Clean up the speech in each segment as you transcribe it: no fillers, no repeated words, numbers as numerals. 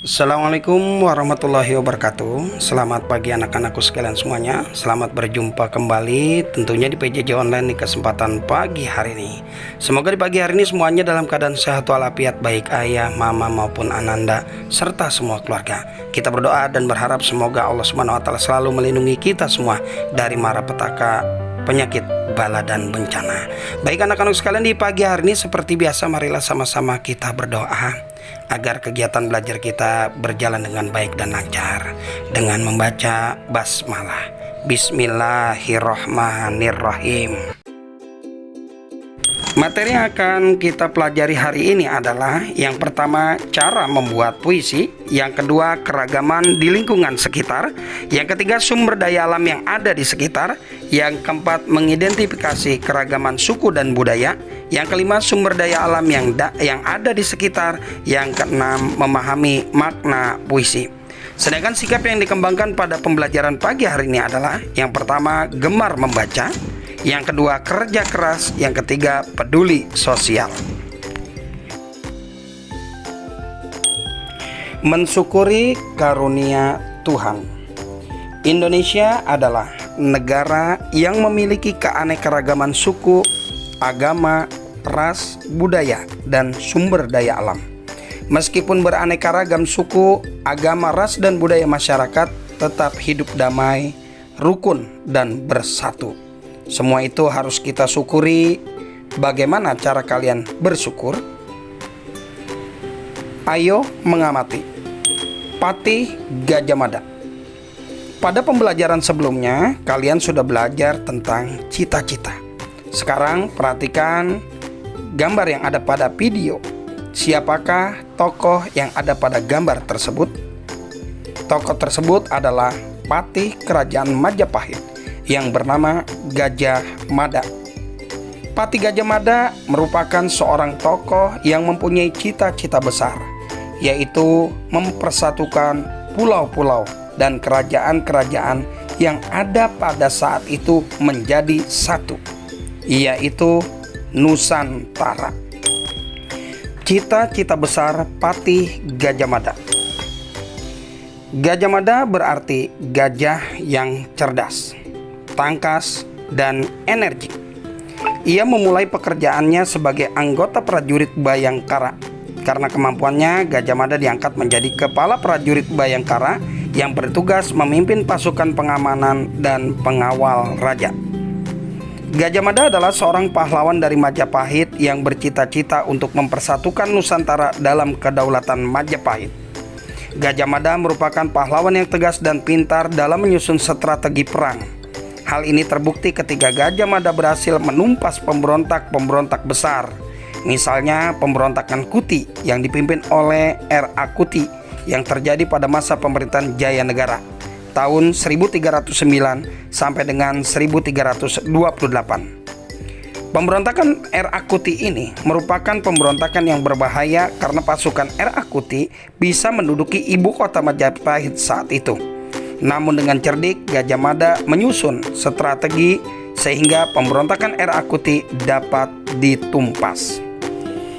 Assalamualaikum warahmatullahi wabarakatuh. Selamat pagi anak-anakku sekalian semuanya. Selamat berjumpa kembali tentunya di PJJ Online di kesempatan pagi hari ini. Semoga di pagi hari ini semuanya dalam keadaan sehat walafiat, baik ayah, mama maupun ananda serta semua keluarga. Kita berdoa dan berharap semoga Allah Subhanahu wa taala selalu melindungi kita semua dari mara petaka, penyakit, bala dan bencana. Baik anak-anak sekalian, di pagi hari ini seperti biasa marilah sama-sama kita berdoa agar kegiatan belajar kita berjalan dengan baik dan lancar dengan membaca basmalah. Bismillahirrahmanirrahim. Materi yang akan kita pelajari hari ini adalah yang pertama, cara membuat puisi, yang kedua, keragaman di lingkungan sekitar, yang ketiga, sumber daya alam yang ada di sekitar, yang keempat, mengidentifikasi keragaman suku dan budaya, yang kelima, sumber daya alam yang ada di sekitar, yang keenam, memahami makna puisi. Sedangkan sikap yang dikembangkan pada pembelajaran pagi hari ini adalah yang pertama, gemar membaca, yang kedua, kerja keras, yang ketiga, peduli sosial. Mensyukuri karunia Tuhan. Indonesia adalah negara yang memiliki keanekaragaman suku, agama, ras, budaya, dan sumber daya alam. Meskipun beraneka ragam suku, agama, ras, dan budaya masyarakat tetap hidup damai, rukun, dan bersatu. Semua itu harus kita syukuri. Bagaimana cara kalian bersyukur? Ayo mengamati. Patih Gajah Mada. Pada pembelajaran sebelumnya, kalian sudah belajar tentang cita-cita. Sekarang perhatikan gambar yang ada pada video. Siapakah tokoh yang ada pada gambar tersebut? Tokoh tersebut adalah patih kerajaan Majapahit yang bernama Gajah Mada. Patih Gajah Mada merupakan seorang tokoh yang mempunyai cita-cita besar, yaitu mempersatukan pulau-pulau dan kerajaan-kerajaan yang ada pada saat itu menjadi satu, yaitu Nusantara. Cita-cita besar Patih Gajah Mada. Gajah Mada berarti gajah yang cerdas, tangkas, dan energik. Ia memulai pekerjaannya sebagai anggota prajurit Bayangkara. Karena kemampuannya, Gajah Mada diangkat menjadi kepala prajurit Bayangkara yang bertugas memimpin pasukan pengamanan dan pengawal raja. Gajah Mada adalah seorang pahlawan dari Majapahit yang bercita-cita untuk mempersatukan Nusantara dalam kedaulatan Majapahit. Gajah Mada merupakan pahlawan yang tegas dan pintar dalam menyusun strategi perang. Hal ini terbukti ketika Gajah Mada berhasil menumpas pemberontak-pemberontak besar. Misalnya pemberontakan Kuti yang dipimpin oleh R.A. Kuti yang terjadi pada masa pemerintahan Jaya Negara tahun 1309 sampai dengan 1328. Pemberontakan R.A. Kuti ini merupakan pemberontakan yang berbahaya karena pasukan R.A. Kuti bisa menduduki ibu kota Majapahit saat itu. Namun dengan cerdik, Gajah Mada menyusun strategi sehingga pemberontakan R.A. Kuti dapat ditumpas.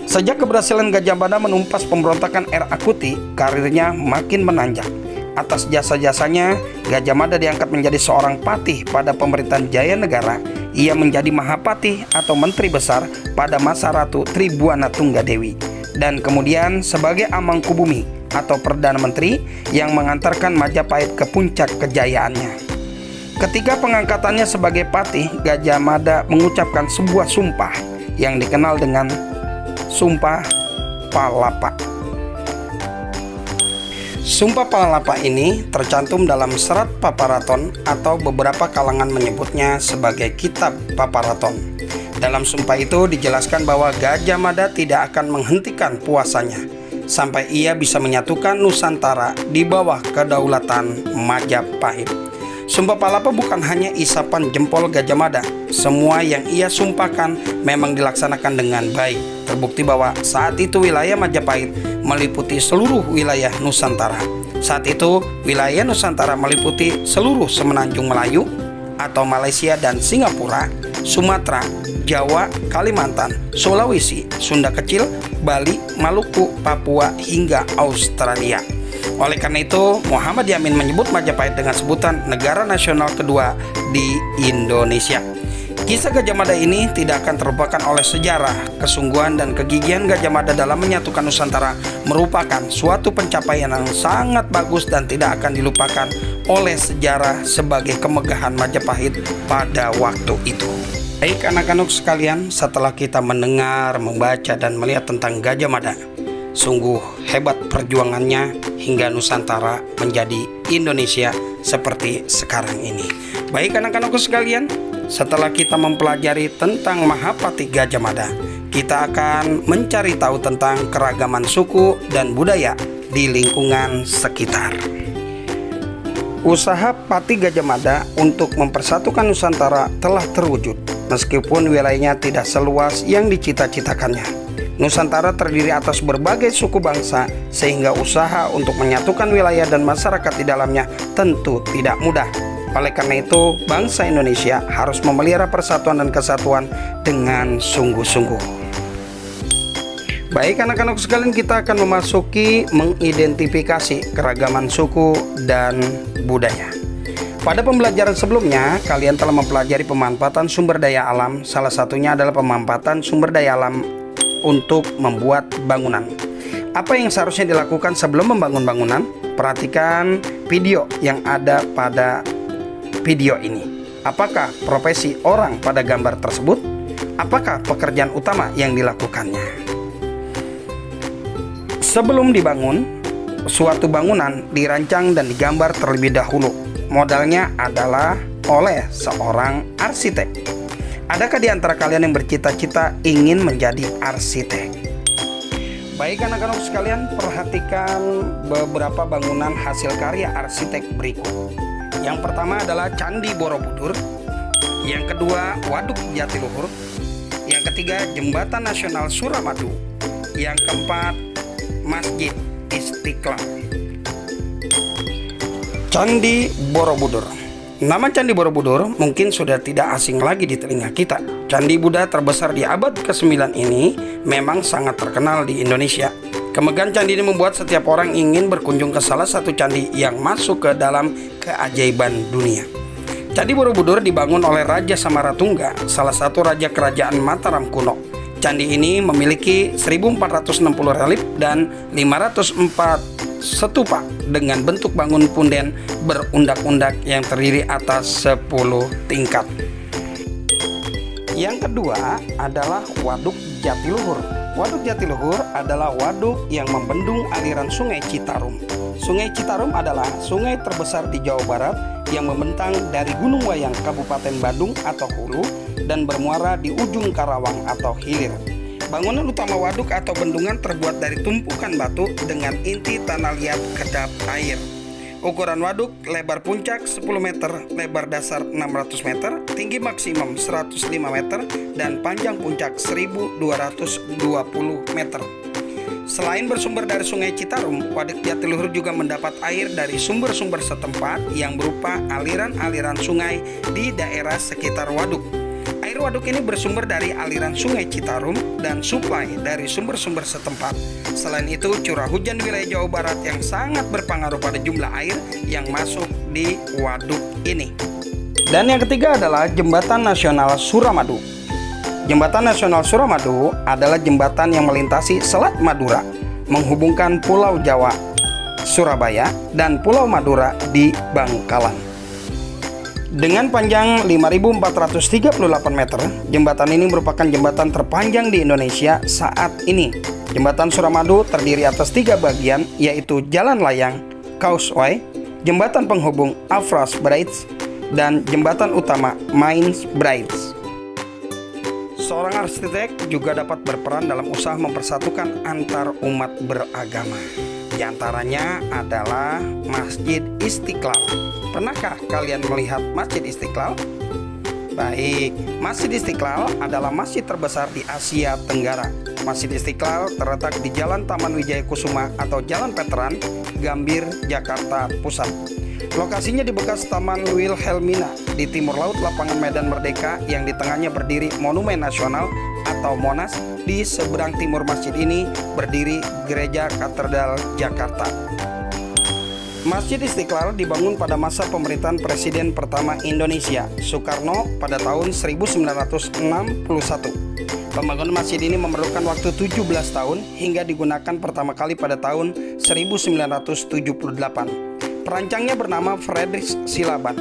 Sejak keberhasilan Gajah Mada menumpas pemberontakan R.A. Kuti, karirnya makin menanjak. Atas jasa-jasanya, Gajah Mada diangkat menjadi seorang patih pada pemerintahan Jaya Negara. Ia menjadi Mahapatih atau Menteri Besar pada masa Ratu Tribuana Tunggadewi, dan kemudian sebagai Amangkubumi atau Perdana Menteri yang mengantarkan Majapahit ke puncak kejayaannya. Ketika pengangkatannya sebagai patih, Gajah Mada mengucapkan sebuah sumpah yang dikenal dengan Sumpah Palapa. Sumpah Palapa ini tercantum dalam Serat Paparaton atau beberapa kalangan menyebutnya sebagai Kitab Paparaton. Dalam sumpah itu dijelaskan bahwa Gajah Mada tidak akan menghentikan puasanya sampai ia bisa menyatukan Nusantara di bawah kedaulatan Majapahit. Sumpah Palapa bukan hanya isapan jempol Gajah Mada. Semua yang ia sumpahkan memang dilaksanakan dengan baik. Terbukti bahwa saat itu wilayah Majapahit meliputi seluruh wilayah Nusantara. Saat itu wilayah Nusantara meliputi seluruh semenanjung Melayu atau Malaysia dan Singapura, Sumatera, Jawa, Kalimantan, Sulawesi, Sunda Kecil, Bali, Maluku, Papua, hingga Australia. Oleh karena itu, Muhammad Yamin menyebut Majapahit dengan sebutan negara nasional kedua di Indonesia. Kisah Gajah Mada ini tidak akan terlupakan oleh sejarah. Kesungguhan dan kegigihan Gajah Mada dalam menyatukan Nusantara merupakan suatu pencapaian yang sangat bagus dan tidak akan dilupakan oleh sejarah sebagai kemegahan Majapahit pada waktu itu. Baik anak-anak sekalian, setelah kita mendengar, membaca, dan melihat tentang Gajah Mada, sungguh hebat perjuangannya hingga Nusantara menjadi Indonesia seperti sekarang ini. Baik anak-anakku sekalian, setelah kita mempelajari tentang Mahapati Gajah Mada, kita akan mencari tahu tentang keragaman suku dan budaya di lingkungan sekitar. Usaha Pati Gajah Mada untuk mempersatukan Nusantara telah terwujud, meskipun wilayahnya tidak seluas yang dicita-citakannya. Nusantara terdiri atas berbagai suku bangsa, sehingga usaha untuk menyatukan wilayah dan masyarakat di dalamnya tentu tidak mudah. Oleh karena itu, bangsa Indonesia harus memelihara persatuan dan kesatuan dengan sungguh-sungguh. Baik anak-anak sekalian, kita akan memasuki mengidentifikasi keragaman suku dan budaya. Pada pembelajaran sebelumnya, kalian telah mempelajari pemanfaatan sumber daya alam. Salah satunya adalah pemanfaatan sumber daya alam untuk membuat bangunan. Apa yang seharusnya dilakukan sebelum membangun bangunan? Perhatikan video yang ada pada video ini. Apakah profesi orang pada gambar tersebut? Apakah pekerjaan utama yang dilakukannya? Sebelum dibangun, suatu bangunan dirancang dan digambar terlebih dahulu. Modalnya adalah oleh seorang arsitek. Adakah di antara kalian yang bercita-cita ingin menjadi arsitek? Baik anak-anak sekalian, perhatikan beberapa bangunan hasil karya arsitek berikut. Yang pertama adalah Candi Borobudur, yang kedua Waduk Jatiluhur, yang ketiga Jembatan Nasional Suramadu, yang keempat Masjid Istiqlal. Candi Borobudur. Nama Candi Borobudur mungkin sudah tidak asing lagi di telinga kita. Candi Buddha terbesar di abad ke-9 ini memang sangat terkenal di Indonesia. Kemegahan candi ini membuat setiap orang ingin berkunjung ke salah satu candi yang masuk ke dalam keajaiban dunia. Candi Borobudur dibangun oleh Raja Samaratungga, salah satu raja kerajaan Mataram kuno. Candi ini memiliki 1460 relief dan 504 stupa dengan bentuk bangun punden berundak-undak yang terdiri atas 10 tingkat. Yang kedua adalah Waduk Jatiluhur. Waduk Jatiluhur adalah waduk yang membendung aliran Sungai Citarum. Sungai Citarum adalah sungai terbesar di Jawa Barat yang membentang dari Gunung Wayang, Kabupaten Badung atau Hulu, dan bermuara di ujung Karawang atau Hilir. Bangunan utama waduk atau bendungan terbuat dari tumpukan batu dengan inti tanah liat kedap air. Ukuran waduk: lebar puncak 10 meter, lebar dasar 600 meter, tinggi maksimum 105 meter, dan panjang puncak 1220 meter. Selain bersumber dari Sungai Citarum, Waduk Jatiluhur juga mendapat air dari sumber-sumber setempat yang berupa aliran-aliran sungai di daerah sekitar waduk. Air waduk ini bersumber dari aliran Sungai Citarum dan suplai dari sumber-sumber setempat. Selain itu, curah hujan wilayah Jawa Barat yang sangat berpengaruh pada jumlah air yang masuk di waduk ini. Dan yang ketiga adalah Jembatan Nasional Suramadu. Jembatan Nasional Suramadu adalah jembatan yang melintasi Selat Madura, menghubungkan Pulau Jawa, Surabaya, dan Pulau Madura di Bangkalan. Dengan panjang 5.438 meter, jembatan ini merupakan jembatan terpanjang di Indonesia saat ini. Jembatan Suramadu terdiri atas 3 bagian, yaitu Jalan Layang, Causeway, Jembatan Penghubung Afras Bridge, dan Jembatan Utama Mains Bridge. Seorang arsitek juga dapat berperan dalam usaha mempersatukan antar umat beragama. Di antaranya adalah Masjid Istiqlal. Pernahkah kalian melihat Masjid Istiqlal? Baik, Masjid Istiqlal adalah masjid terbesar di Asia Tenggara. Masjid Istiqlal terletak di Jalan Taman Wijaya Kusuma atau Jalan Veteran, Gambir, Jakarta Pusat. Lokasinya di bekas Taman Wilhelmina, di timur laut lapangan Medan Merdeka yang di tengahnya berdiri Monumen Nasional atau Monas. Di seberang timur masjid ini berdiri Gereja Katedral Jakarta. Masjid Istiqlal dibangun pada masa pemerintahan Presiden pertama Indonesia, Soekarno, pada tahun 1961. Pembangunan masjid ini memerlukan waktu 17 tahun hingga digunakan pertama kali pada tahun 1978. Perancangnya bernama Friedrich Silaban.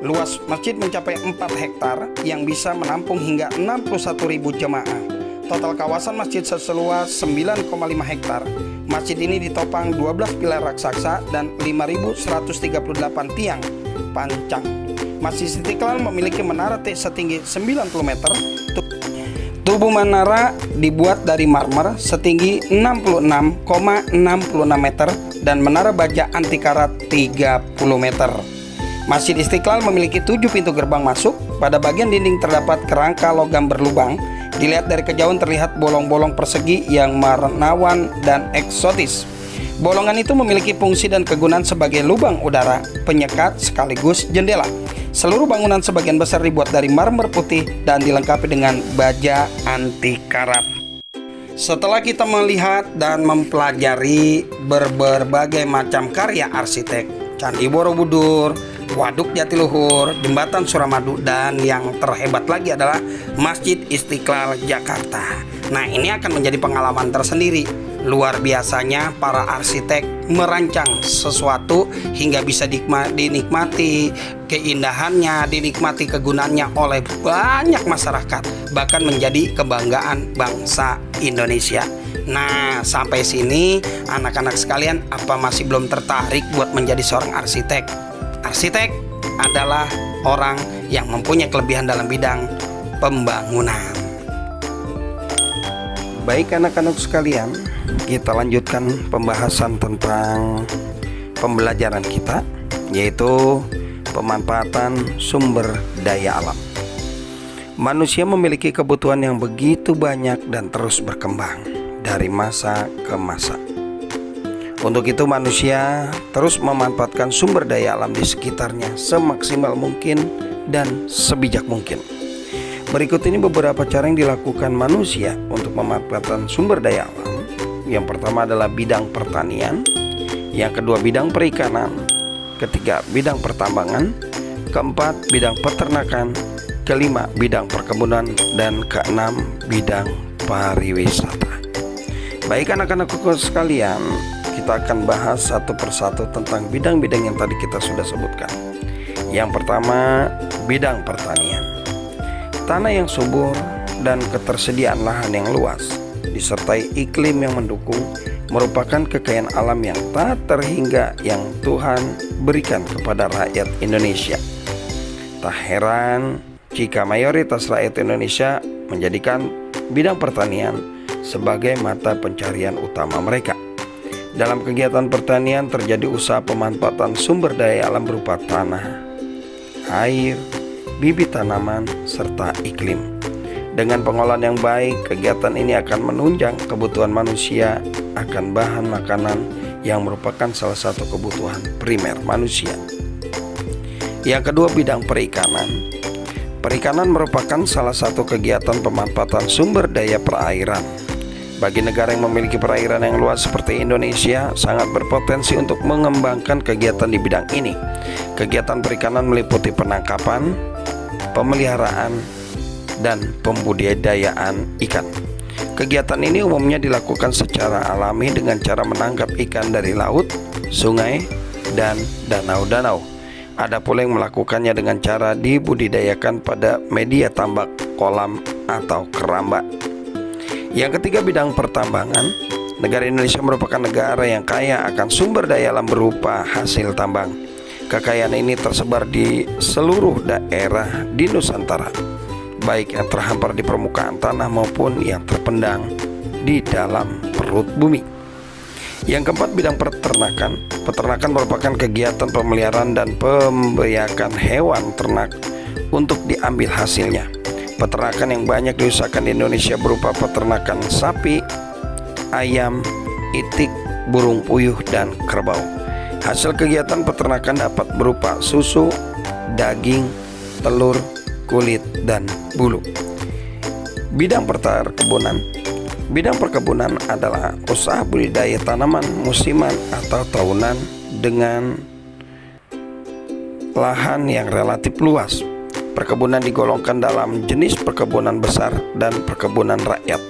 Luas masjid mencapai 4 hektar yang bisa menampung hingga 61.000 jemaah. Total kawasan masjid seluas 9,5 hektar. Masjid ini ditopang 12 pilar raksasa dan 5.138 tiang pancang. Masjid Istiqlal memiliki menara setinggi 90 meter. Tubuh menara dibuat dari marmer setinggi 66,66 meter dan menara baja anti karat 30 meter. Masjid Istiqlal memiliki 7 pintu gerbang masuk. Pada bagian dinding terdapat kerangka logam berlubang. Dilihat dari kejauhan terlihat bolong-bolong persegi yang menawan dan eksotis. Bolongan itu memiliki fungsi dan kegunaan sebagai lubang udara, penyekat sekaligus jendela. Seluruh bangunan sebagian besar dibuat dari marmer putih dan dilengkapi dengan baja anti karat. Setelah kita melihat dan mempelajari berbagai macam karya arsitek, Candi Borobudur, Waduk Jatiluhur, Jembatan Suramadu, dan yang terhebat lagi adalah Masjid Istiqlal Jakarta. Nah, ini akan menjadi pengalaman tersendiri. Luar biasanya para arsitek merancang sesuatu hingga bisa dinikmati keindahannya, dinikmati kegunaannya oleh banyak masyarakat, bahkan menjadi kebanggaan bangsa Indonesia. Nah, sampai sini anak-anak sekalian, apa masih belum tertarik buat menjadi seorang arsitek? Arsitek adalah orang yang mempunyai kelebihan dalam bidang pembangunan. Baik anak-anak sekalian, kita lanjutkan pembahasan tentang pembelajaran kita, yaitu pemanfaatan sumber daya alam. Manusia memiliki kebutuhan yang begitu banyak dan terus berkembang dari masa ke masa. Untuk itu manusia terus memanfaatkan sumber daya alam di sekitarnya semaksimal mungkin dan sebijak mungkin. Berikut ini beberapa cara yang dilakukan manusia untuk memanfaatkan sumber daya alam. Yang pertama adalah bidang pertanian, yang kedua bidang perikanan, ketiga bidang pertambangan, keempat bidang peternakan, kelima bidang perkebunan, dan keenam bidang pariwisata. Baik anak-anakku sekalian, kita akan bahas satu persatu tentang bidang-bidang yang tadi kita sudah sebutkan. Yang pertama, bidang pertanian. Tanah yang subur dan ketersediaan lahan yang luas disertai iklim yang mendukung merupakan kekayaan alam yang tak terhingga yang Tuhan berikan kepada rakyat Indonesia. Tak heran jika mayoritas rakyat Indonesia menjadikan bidang pertanian sebagai mata pencarian utama mereka. Dalam kegiatan pertanian terjadi usaha pemanfaatan sumber daya alam berupa tanah, air, bibit tanaman, serta iklim. Dengan pengolahan yang baik, kegiatan ini akan menunjang kebutuhan manusia akan bahan makanan yang merupakan salah satu kebutuhan primer manusia. Yang kedua, bidang perikanan. Perikanan merupakan salah satu kegiatan pemanfaatan sumber daya perairan. Bagi negara yang memiliki perairan yang luas seperti Indonesia, sangat berpotensi untuk mengembangkan kegiatan di bidang ini. Kegiatan perikanan meliputi penangkapan, pemeliharaan, dan pembudidayaan ikan. Kegiatan ini umumnya dilakukan secara alami dengan cara menangkap ikan dari laut, sungai, dan danau-danau. Ada pula yang melakukannya dengan cara dibudidayakan pada media tambak, kolam, atau keramba. Yang ketiga, bidang pertambangan. Negara Indonesia merupakan negara yang kaya akan sumber daya alam berupa hasil tambang. Kekayaan ini tersebar di seluruh daerah di Nusantara, baik yang terhampar di permukaan tanah maupun yang terpendang di dalam perut bumi. Yang keempat, bidang peternakan. Peternakan merupakan kegiatan pemeliharaan dan pembiakan hewan ternak untuk diambil hasilnya. Peternakan yang banyak diusahakan di Indonesia berupa peternakan sapi, ayam, itik, burung puyuh, dan kerbau. Hasil kegiatan peternakan dapat berupa susu, daging, telur, kulit, dan bulu. Bidang perkebunan. Bidang perkebunan adalah usaha budidaya tanaman musiman atau tahunan dengan lahan yang relatif luas. Perkebunan digolongkan dalam jenis perkebunan besar dan perkebunan rakyat.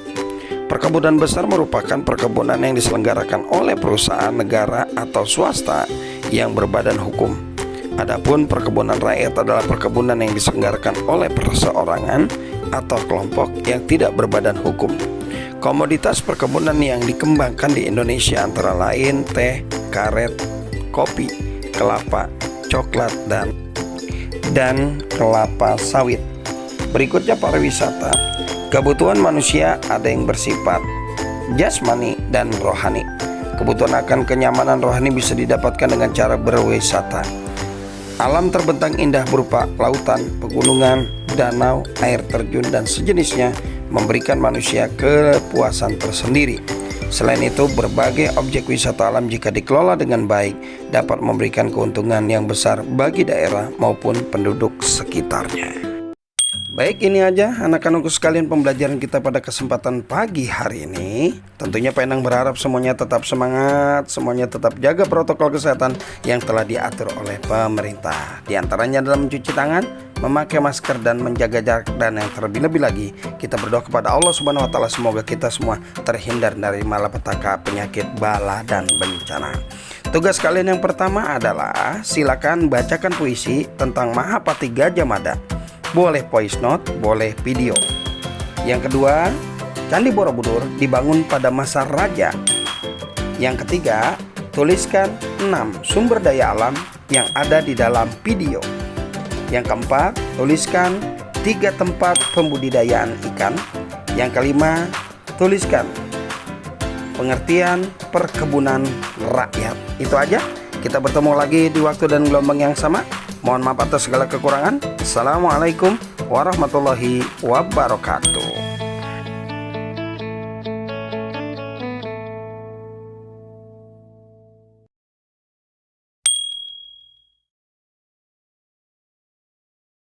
Perkebunan besar merupakan perkebunan yang diselenggarakan oleh perusahaan negara atau swasta yang berbadan hukum. Adapun perkebunan rakyat adalah perkebunan yang diselenggarakan oleh perseorangan atau kelompok yang tidak berbadan hukum. Komoditas perkebunan yang dikembangkan di Indonesia antara lain teh, karet, kopi, kelapa, coklat, dan kelapa sawit. Berikutnya pariwisata. Kebutuhan manusia ada yang bersifat jasmani dan rohani. Kebutuhan akan kenyamanan rohani bisa didapatkan dengan cara berwisata. Alam terbentang indah berupa lautan, pegunungan, danau, air terjun, dan sejenisnya memberikan manusia kepuasan tersendiri. Selain itu, berbagai objek wisata alam jika dikelola dengan baik dapat memberikan keuntungan yang besar bagi daerah maupun penduduk sekitarnya. Baik, ini aja anak-anakku sekalian pembelajaran kita pada kesempatan pagi hari ini. Tentunya Pak Endang berharap semuanya tetap semangat, semuanya tetap jaga protokol kesehatan yang telah diatur oleh pemerintah. Di antaranya dalam mencuci tangan, memakai masker, dan menjaga jarak. Dan yang terlebih-lebih lagi, kita berdoa kepada Allah Subhanahu wa Ta'ala semoga kita semua terhindar dari malapetaka, penyakit, bala, dan bencana. Tugas kalian yang pertama adalah silakan bacakan puisi tentang Mahapati Gajah Mada. Boleh voice note, boleh video. Yang kedua, Candi Borobudur dibangun pada masa raja. Yang ketiga, tuliskan 6 sumber daya alam yang ada di dalam video. Yang keempat, tuliskan 3 tempat pembudidayaan ikan. Yang kelima, tuliskan pengertian perkebunan rakyat. Itu aja. Kita bertemu lagi di waktu dan gelombang yang sama. Mohon maaf atas segala kekurangan. Assalamualaikum warahmatullahi wabarakatuh.